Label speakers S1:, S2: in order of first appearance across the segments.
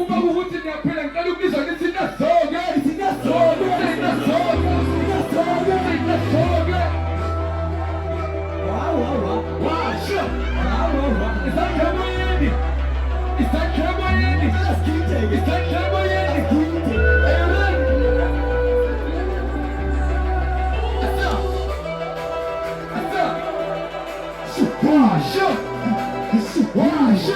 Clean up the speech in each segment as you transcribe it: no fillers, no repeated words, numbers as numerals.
S1: uma ukuthi niyaphela ngicela ukubizwa ngithi nasoke nasoke nasoke nasoke nasoke washo isakhamoyeni isakhamoyeni isakhamoyeni washo washo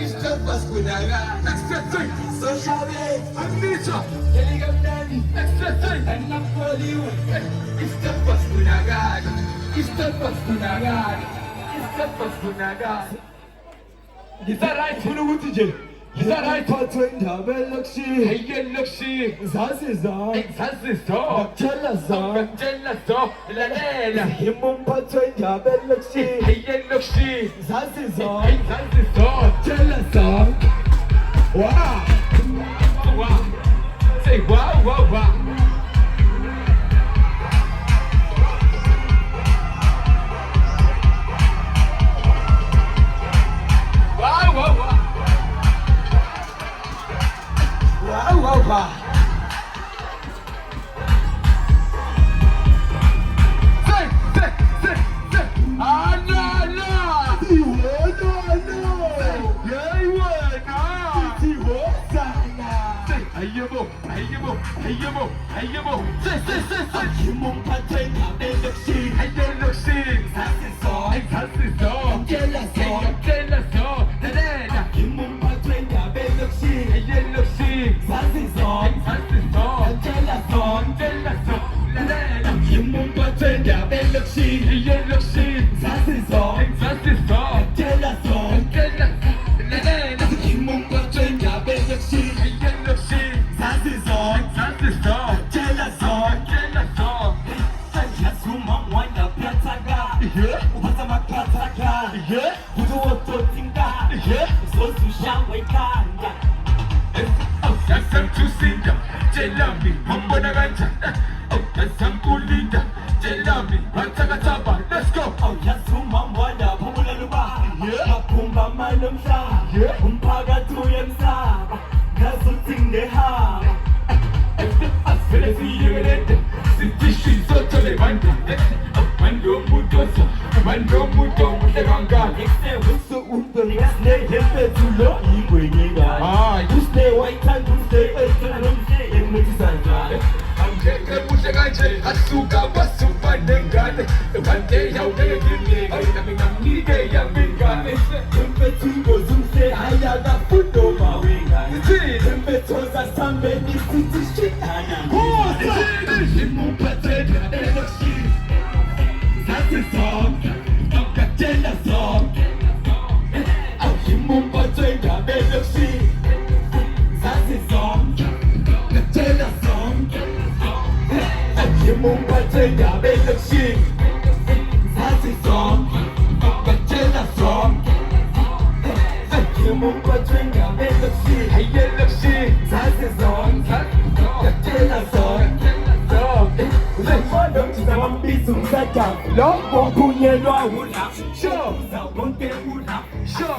S1: İstemez kunaga Ekstrasın Sosyalde Anlayacağım Geligemden Ekstrasın Anlapoliyon İstemez kunaga İstemez kunaga İstemez kunaga Gizaray bunu butice Gizaray patronda belokşi Heyellokşi Zaziza Zaziza Bakçalaza Bakçalaza La la la Himum patronda belokşi Heyellokşi Zaziza Zaziza Bakçalaza Wow Wow Say wow wow wow Wow wow wow Wow, wow, wow. Say, say, say, say. Ah, no, no. Say, ayemo, ayemo, ayemo, ayemo. Say, say, say, say. Himum patena belokshi, hayelokshi. Sasiso, sasiso. Jelaso, jelaso. Dada. Himum patena belokshi, hayelokshi. Sasiso, sasiso. Jelaso, jelaso. Dada. Himum patena belokshi, hayelokshi. Sasiso, sasiso. Jelaso, jelaso. Dada. Himum patena belokshi, hayelokshi. Sasiso, sasiso. Jelaso, jelaso. Yasuma mwana plataga, upata makataka, budo ototinga, sosu shawekanga. Kasam tusinda, jelami, mambo na ganja. Kasam kulinda, jelami, watakataba. Let's go. Yasuma mwana pamula luba, makumba malumsa, umpaga tuyemsa, kazuting deha. Mando muto muteganga Ekse wusu unto Nesne hempe tulo Igwe nyega Usne waitan Usne etanumse Emutisanga Amjeke muteganje Asuka wasu panengane Wante yaune gine Namina nige ya mingane Hempe tugo zumse Hayaga fudo mawingane Hempe toza sambe Nisiti shikana Himu patena Eloshi That's a song, Tell a song. Himum patena belokshi. That's a song, Tell a song. Himum patena belokshi. That's a song, Tell a song. Himum patena belokshi. Hayelokshi. That's a song, Tell a song. Sure.